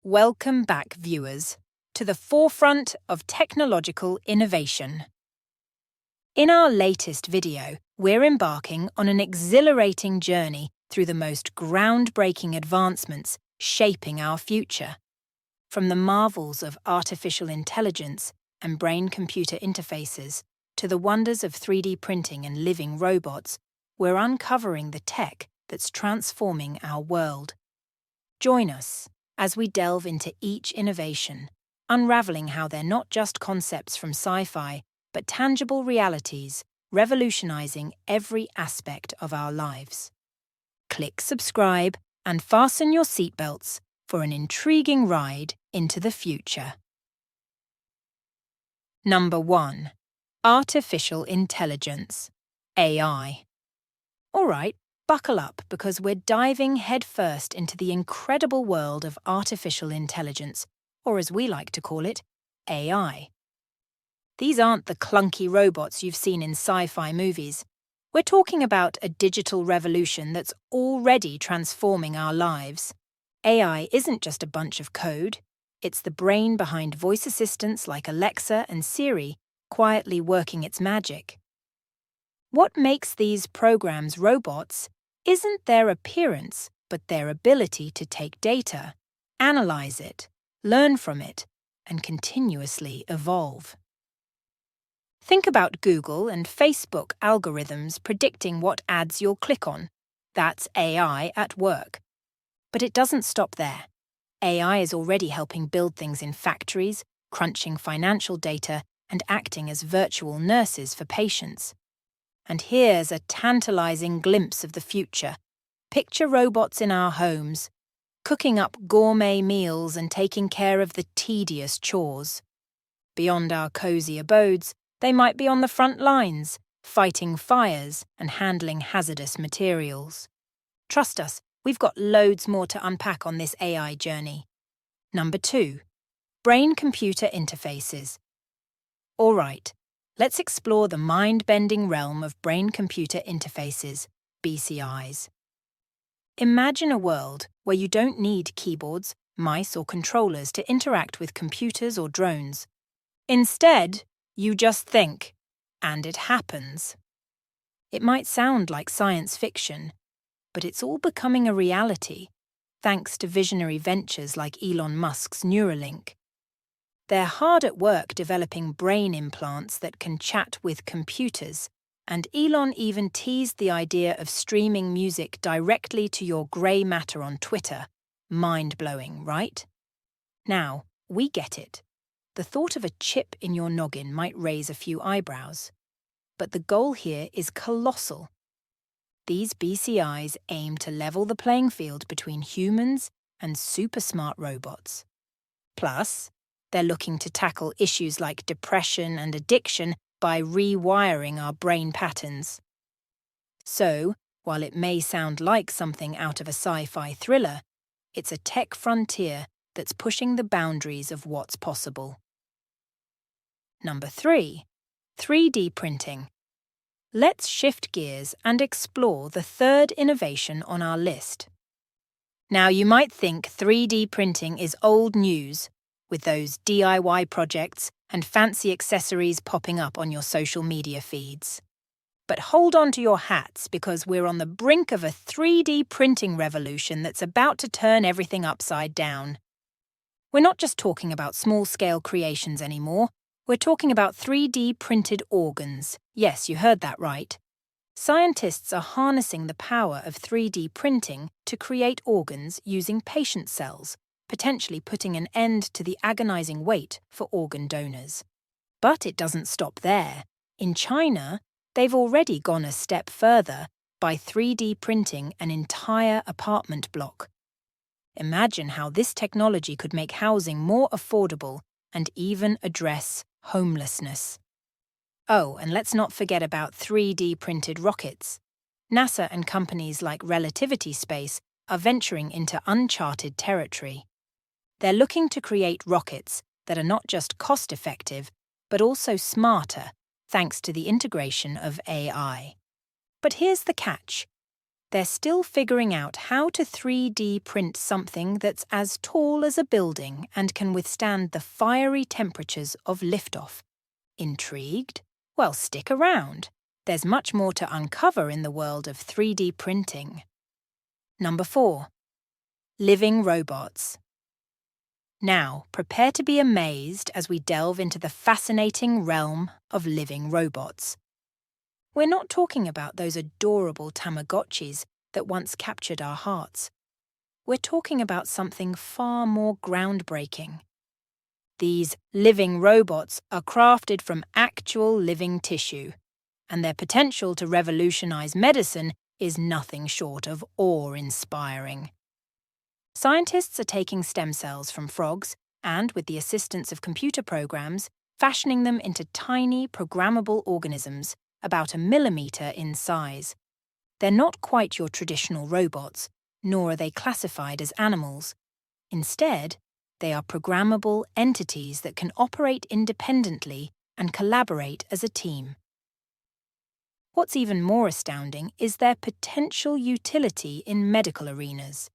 Welcome back, viewers, to the forefront of technological innovation. In our latest video, we're embarking on an exhilarating journey through the most groundbreaking advancements shaping our future. From the marvels of artificial intelligence and brain-computer interfaces to the wonders of 3D printing and living robots, we're uncovering the tech that's transforming our world. Join us as we delve into each innovation, unraveling how they're not just concepts from sci-fi, but tangible realities, revolutionizing every aspect of our lives. Click subscribe and fasten your seatbelts for an intriguing ride into the future. Number 1. Artificial Intelligence, AI. All right, buckle up because we're diving headfirst into the incredible world of artificial intelligence, or as we like to call it, AI. These aren't the clunky robots you've seen in sci-fi movies. We're talking about a digital revolution that's already transforming our lives. AI isn't just a bunch of code. It's the brain behind voice assistants like Alexa and Siri, quietly working its magic. What makes these programs robots isn't their appearance, but their ability to take data, analyze it, learn from it, and continuously evolve. Think about Google and Facebook algorithms predicting what ads you'll click on. That's AI at work. But it doesn't stop there. AI is already helping build things in factories, crunching financial data, and acting as virtual nurses for patients. And here's a tantalizing glimpse of the future. Picture robots in our homes, cooking up gourmet meals and taking care of the tedious chores. Beyond our cozy abodes, they might be on the front lines, fighting fires and handling hazardous materials. Trust us, we've got loads more to unpack on this AI journey. Number 2. Brain-computer interfaces. All right. Let's explore the mind-bending realm of brain-computer interfaces, BCIs. Imagine a world where you don't need keyboards, mice or controllers to interact with computers or drones. Instead, you just think, and it happens. It might sound like science fiction, but it's all becoming a reality, thanks to visionary ventures like Elon Musk's Neuralink. They're hard at work developing brain implants that can chat with computers, and Elon even teased the idea of streaming music directly to your grey matter on Twitter. Mind-blowing, right? Now, we get it. The thought of a chip in your noggin might raise a few eyebrows. But the goal here is colossal. These BCIs aim to level the playing field between humans and super-smart robots. Plus, they're looking to tackle issues like depression and addiction by rewiring our brain patterns. So, while it may sound like something out of a sci-fi thriller, it's a tech frontier that's pushing the boundaries of what's possible. Number 3. 3D printing. Let's shift gears and explore the third innovation on our list. Now, you might think 3D printing is old news, with those DIY projects and fancy accessories popping up on your social media feeds. But hold on to your hats because we're on the brink of a 3D printing revolution that's about to turn everything upside down. We're not just talking about small-scale creations anymore, we're talking about 3D printed organs. Yes, you heard that right. Scientists are harnessing the power of 3D printing to create organs using patient cells, potentially putting an end to the agonizing wait for organ donors. But it doesn't stop there. In China, they've already gone a step further by 3D printing an entire apartment block. Imagine how this technology could make housing more affordable and even address homelessness. Oh, and let's not forget about 3D printed rockets. NASA and companies like Relativity Space are venturing into uncharted territory. They're looking to create rockets that are not just cost-effective, but also smarter, thanks to the integration of AI. But here's the catch. They're still figuring out how to 3D print something that's as tall as a building and can withstand the fiery temperatures of liftoff. Intrigued? Well, stick around. There's much more to uncover in the world of 3D printing. Number 4. Living robots. Now, prepare to be amazed as we delve into the fascinating realm of living robots. We're not talking about those adorable Tamagotchis that once captured our hearts. We're talking about something far more groundbreaking. These living robots are crafted from actual living tissue, and their potential to revolutionize medicine is nothing short of awe-inspiring. Scientists are taking stem cells from frogs and, with the assistance of computer programs, fashioning them into tiny, programmable organisms about 1 millimeter in size. They're not quite your traditional robots, nor are they classified as animals. Instead, they are programmable entities that can operate independently and collaborate as a team. What's even more astounding is their potential utility in medical arenas.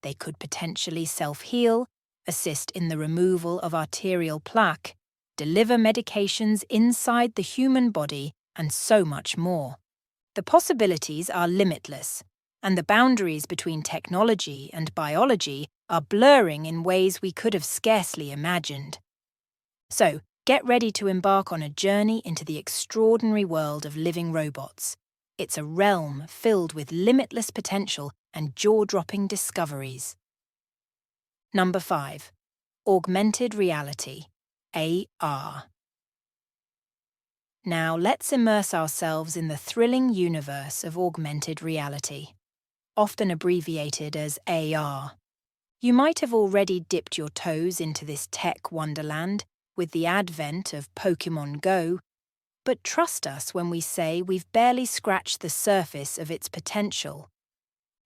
They could potentially self-heal, assist in the removal of arterial plaque, deliver medications inside the human body, and so much more. The possibilities are limitless, and the boundaries between technology and biology are blurring in ways we could have scarcely imagined. So, get ready to embark on a journey into the extraordinary world of living robots. It's a realm filled with limitless potential and jaw-dropping discoveries. Number 5. Augmented reality, AR. Now let's immerse ourselves in the thrilling universe of augmented reality, often abbreviated as AR. You might have already dipped your toes into this tech wonderland with the advent of Pokémon Go, but trust us when we say we've barely scratched the surface of its potential.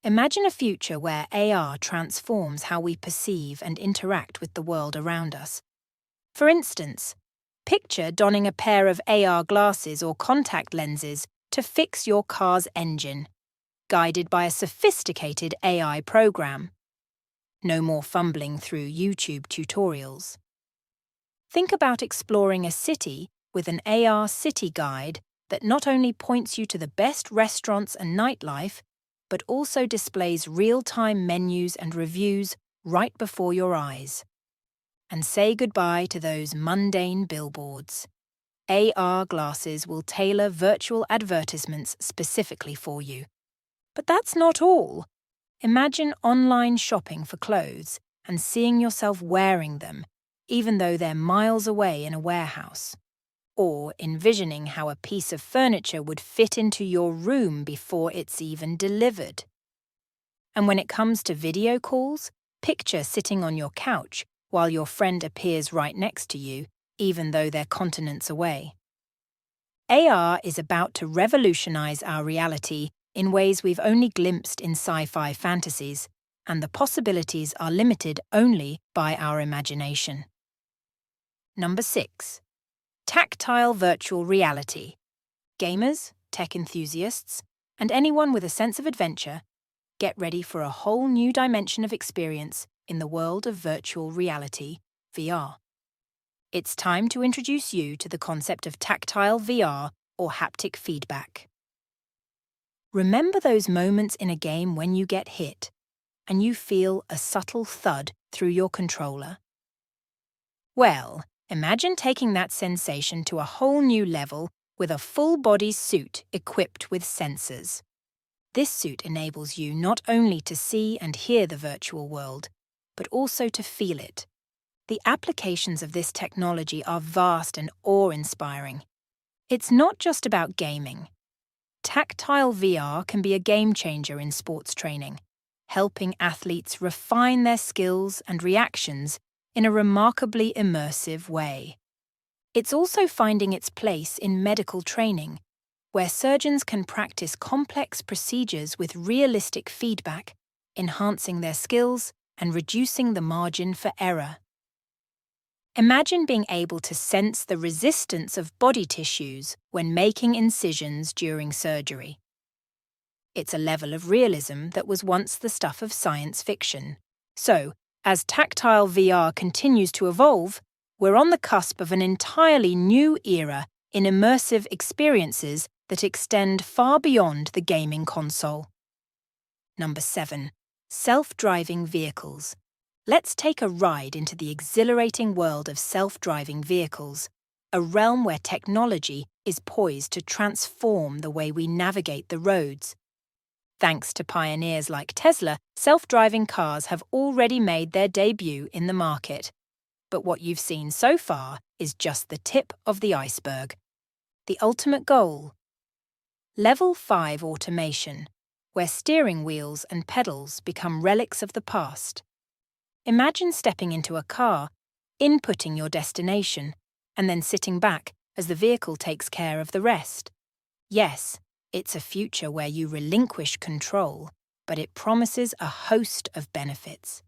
Imagine a future where AR transforms how we perceive and interact with the world around us. For instance, picture donning a pair of AR glasses or contact lenses to fix your car's engine, guided by a sophisticated AI program. No more fumbling through YouTube tutorials. Think about exploring a city with an AR city guide that not only points you to the best restaurants and nightlife, but also displays real-time menus and reviews right before your eyes. And say goodbye to those mundane billboards. AR glasses will tailor virtual advertisements specifically for you. But that's not all. Imagine online shopping for clothes and seeing yourself wearing them, even though they're miles away in a warehouse. Or envisioning how a piece of furniture would fit into your room before it's even delivered. And when it comes to video calls, picture sitting on your couch while your friend appears right next to you, even though they're continents away. AR is about to revolutionize our reality in ways we've only glimpsed in sci-fi fantasies, and the possibilities are limited only by our imagination. Number 6. Tactile virtual reality. Gamers, tech enthusiasts, and anyone with a sense of adventure, get ready for a whole new dimension of experience in the world of virtual reality, VR. It's time to introduce you to the concept of tactile VR or haptic feedback. Remember those moments in a game when you get hit and you feel a subtle thud through your controller? Well, imagine taking that sensation to a whole new level with a full-body suit equipped with sensors. This suit enables you not only to see and hear the virtual world, but also to feel it. The applications of this technology are vast and awe-inspiring. It's not just about gaming. Tactile VR can be a game-changer in sports training, helping athletes refine their skills and reactions in a remarkably immersive way. It's also finding its place in medical training, where surgeons can practice complex procedures with realistic feedback, enhancing their skills and reducing the margin for error. Imagine being able to sense the resistance of body tissues when making incisions during surgery. It's a level of realism that was once the stuff of science fiction. So, as tactile VR continues to evolve, we're on the cusp of an entirely new era in immersive experiences that extend far beyond the gaming console. Number 7. Self-driving vehicles. Let's take a ride into the exhilarating world of self-driving vehicles, a realm where technology is poised to transform the way we navigate the roads. Thanks to pioneers like Tesla, self-driving cars have already made their debut in the market. But what you've seen so far is just the tip of the iceberg. The ultimate goal? Level 5 automation, where steering wheels and pedals become relics of the past. Imagine stepping into a car, inputting your destination, and then sitting back as the vehicle takes care of the rest. Yes, it's a future where you relinquish control, but it promises a host of benefits.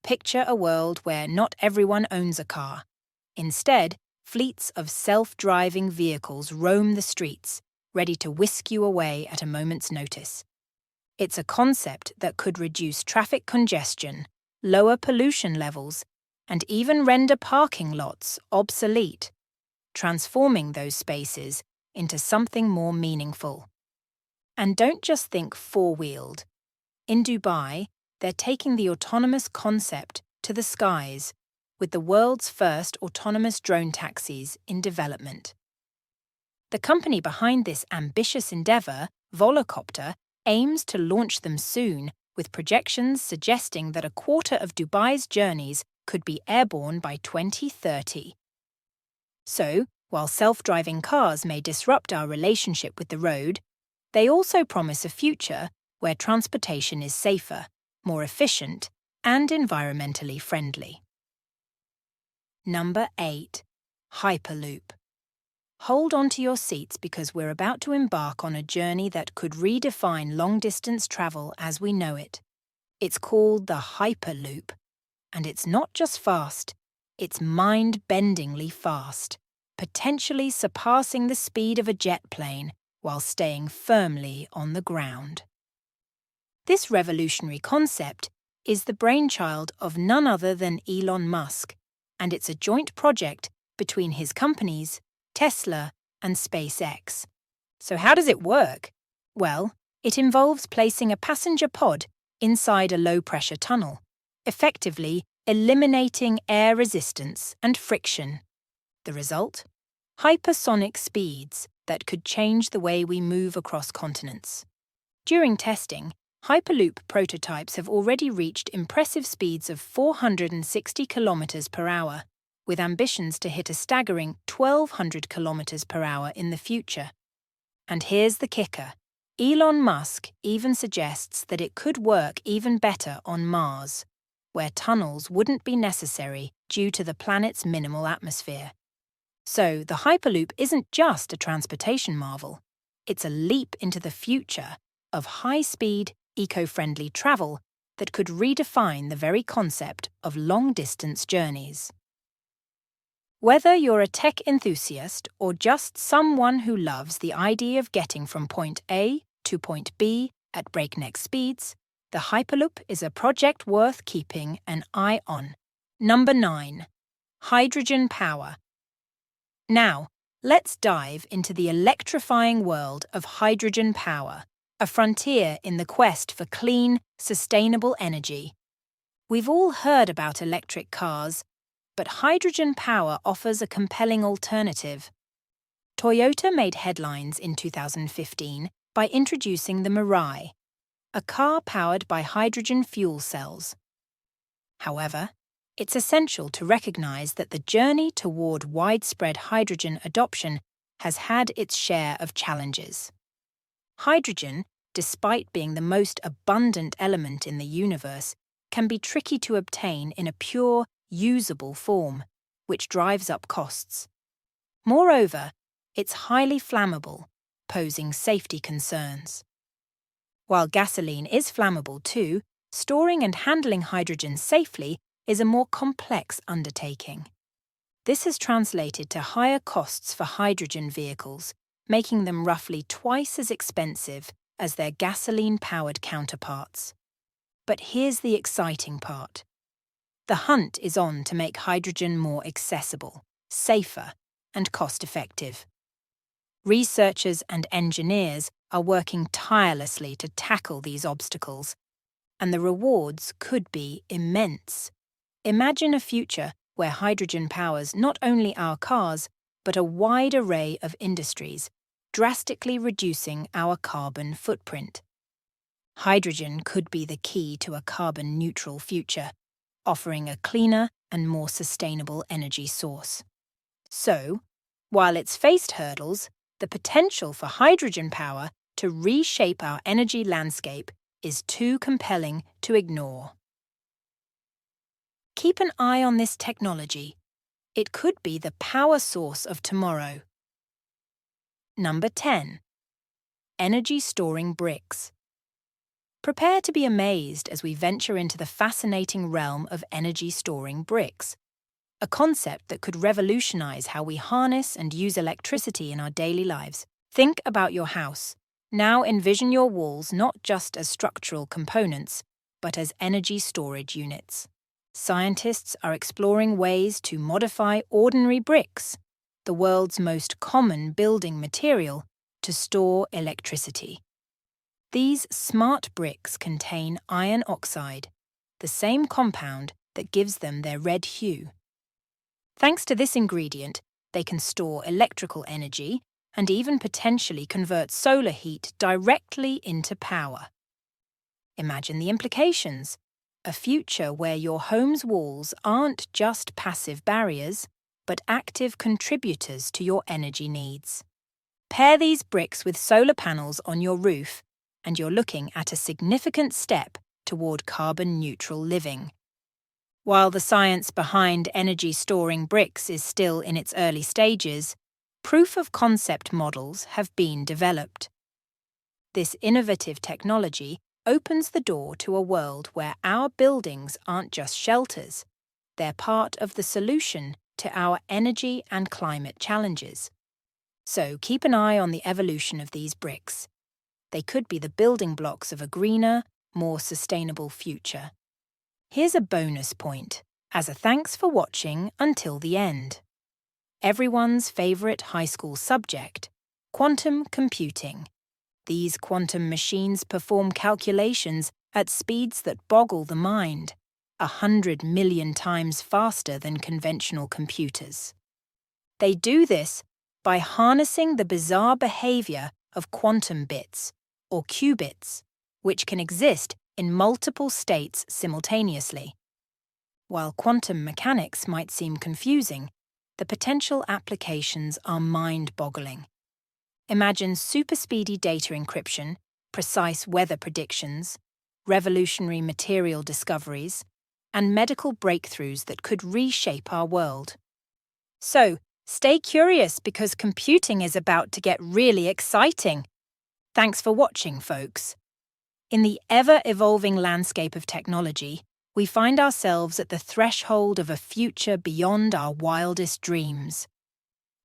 Picture a world where not everyone owns a car. Instead, fleets of self-driving vehicles roam the streets, ready to whisk you away at a moment's notice. It's a concept that could reduce traffic congestion, lower pollution levels, and even render parking lots obsolete, transforming those spaces into something more meaningful. And don't just think four-wheeled. In Dubai, they're taking the autonomous concept to the skies, with the world's first autonomous drone taxis in development. The company behind this ambitious endeavour, Volocopter, aims to launch them soon, with projections suggesting that a quarter of Dubai's journeys could be airborne by 2030. So, while self-driving cars may disrupt our relationship with the road, they also promise a future where transportation is safer, more efficient, and environmentally friendly. Number 8. Hyperloop. Hold on to your seats because we're about to embark on a journey that could redefine long-distance travel as we know it. It's called the Hyperloop, and it's not just fast, it's mind-bendingly fast, potentially surpassing the speed of a jet plane while staying firmly on the ground. This revolutionary concept is the brainchild of none other than Elon Musk, and it's a joint project between his companies, Tesla and SpaceX. So how does it work? Well, it involves placing a passenger pod inside a low-pressure tunnel, effectively eliminating air resistance and friction. The result? Hypersonic speeds that could change the way we move across continents. During testing, Hyperloop prototypes have already reached impressive speeds of 460 km per hour, with ambitions to hit a staggering 1,200 km per hour in the future. And here's the kicker. Elon Musk even suggests that it could work even better on Mars, where tunnels wouldn't be necessary due to the planet's minimal atmosphere. So the Hyperloop isn't just a transportation marvel. It's a leap into the future of high-speed, eco-friendly travel that could redefine the very concept of long-distance journeys. Whether you're a tech enthusiast or just someone who loves the idea of getting from point A to point B at breakneck speeds, the Hyperloop is a project worth keeping an eye on. Number 9. Hydrogen power. Now, let's dive into the electrifying world of hydrogen power, a frontier in the quest for clean, sustainable energy. We've all heard about electric cars, but hydrogen power offers a compelling alternative. Toyota made headlines in 2015 by introducing the Mirai, a car powered by hydrogen fuel cells. However, it's essential to recognize that the journey toward widespread hydrogen adoption has had its share of challenges. Hydrogen, despite being the most abundant element in the universe, can be tricky to obtain in a pure, usable form, which drives up costs. Moreover, it's highly flammable, posing safety concerns. While gasoline is flammable too, storing and handling hydrogen safely is a more complex undertaking. This has translated to higher costs for hydrogen vehicles, making them roughly twice as expensive as their gasoline-powered counterparts. But here's the exciting part. The hunt is on to make hydrogen more accessible, safer, and cost-effective. Researchers and engineers are working tirelessly to tackle these obstacles, and the rewards could be immense. Imagine a future where hydrogen powers not only our cars, but a wide array of industries, drastically reducing our carbon footprint. Hydrogen could be the key to a carbon-neutral future, offering a cleaner and more sustainable energy source. So, while it's faced hurdles, the potential for hydrogen power to reshape our energy landscape is too compelling to ignore. Keep an eye on this technology. It could be the power source of tomorrow. Number 10. Energy storing bricks. Prepare to be amazed as we venture into the fascinating realm of energy storing bricks, a concept that could revolutionize how we harness and use electricity in our daily lives. Think about your house. Now envision your walls not just as structural components, but as energy storage units. Scientists are exploring ways to modify ordinary bricks, the world's most common building material, to store electricity. These smart bricks contain iron oxide, the same compound that gives them their red hue. Thanks to this ingredient, they can store electrical energy and even potentially convert solar heat directly into power. Imagine the implications. A future where your home's walls aren't just passive barriers, but active contributors to your energy needs. Pair these bricks with solar panels on your roof, and you're looking at a significant step toward carbon-neutral living. While the science behind energy-storing bricks is still in its early stages, proof-of-concept models have been developed. This innovative technology opens the door to a world where our buildings aren't just shelters, they're part of the solution to our energy and climate challenges. So keep an eye on the evolution of these bricks. They could be the building blocks of a greener, more sustainable future. Here's a bonus point, as a thanks for watching until the end. Everyone's favourite high school subject, quantum computing. These quantum machines perform calculations at speeds that boggle the mind, 100 million times faster than conventional computers. They do this by harnessing the bizarre behaviour of quantum bits, or qubits, which can exist in multiple states simultaneously. While quantum mechanics might seem confusing, the potential applications are mind-boggling. Imagine super-speedy data encryption, precise weather predictions, revolutionary material discoveries, and medical breakthroughs that could reshape our world. So, stay curious because computing is about to get really exciting. Thanks for watching, folks. In the ever-evolving landscape of technology, we find ourselves at the threshold of a future beyond our wildest dreams.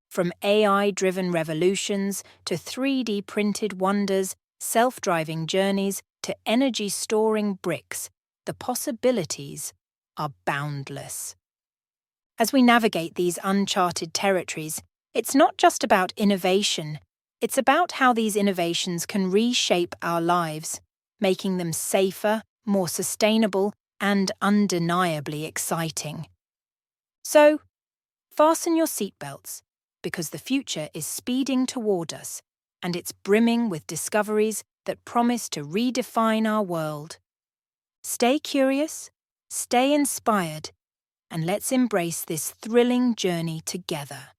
From AI-driven revolutions to 3D printed wonders, self-driving journeys to energy-storing bricks, the possibilities are boundless. As we navigate these uncharted territories, it's not just about innovation, it's about how these innovations can reshape our lives, making them safer, more sustainable, and undeniably exciting. So, fasten your seatbelts, because the future is speeding toward us, and it's brimming with discoveries that promise to redefine our world. Stay curious, stay inspired, and let's embrace this thrilling journey together.